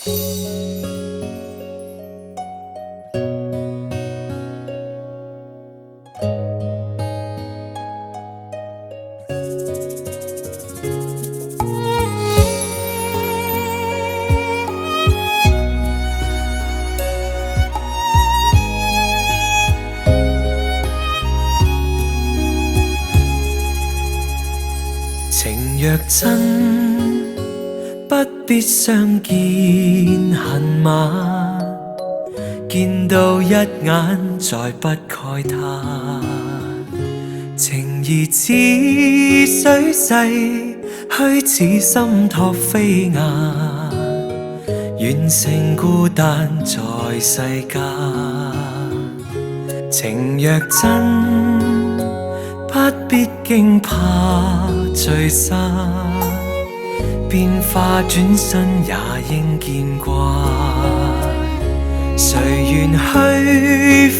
情若真，不必相見恨晚，見到一眼再不慨嘆。情義似水逝，虛似心託飛雁，遠勝孤單在世間。情若真，不必驚怕聚散，變化轉身也應見慣。誰願去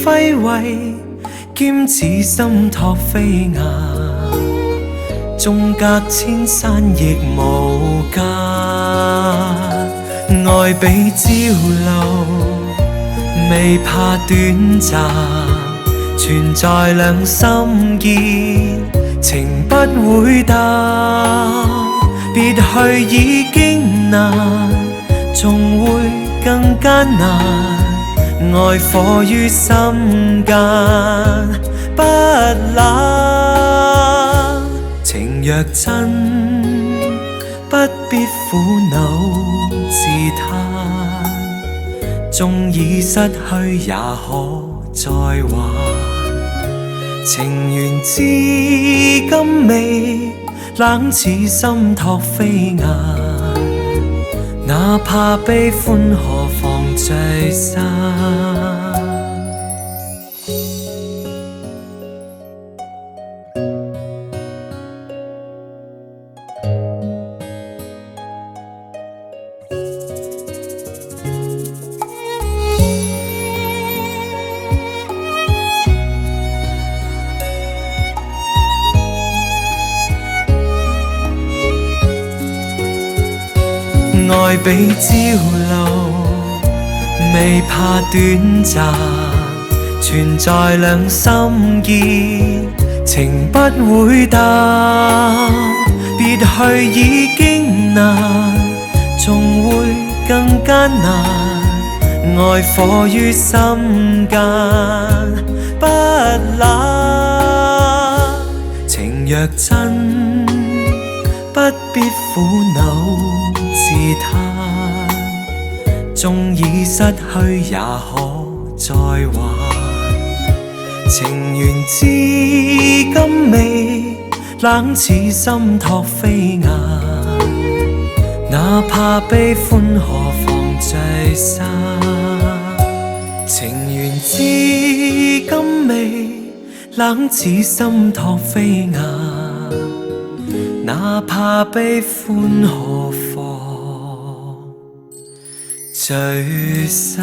揮霍，兼此心託飛雁，縱隔千山亦無間。愛比朝露，未怕短暫，存在兩心結，情不會淡。別去已經難，仲會更艱難。愛火於心間，不冷。情若真，不必苦惱自嘆，縱已失去也可再還。情緣至今未冷似心託飛雁，哪怕悲歡何妨聚散。愛比朝露，未怕短暫，存在兩心結，情不會淡。別去已經難，仲會更艱難。愛火於心間，不冷。情若真，不必苦惱自嘆，縱已失去也可再還。情緣至今未冷似心託飛雁，哪怕悲歡何妨聚散。情緣至今未冷似心託飛雁，哪怕悲歡何妨聚散。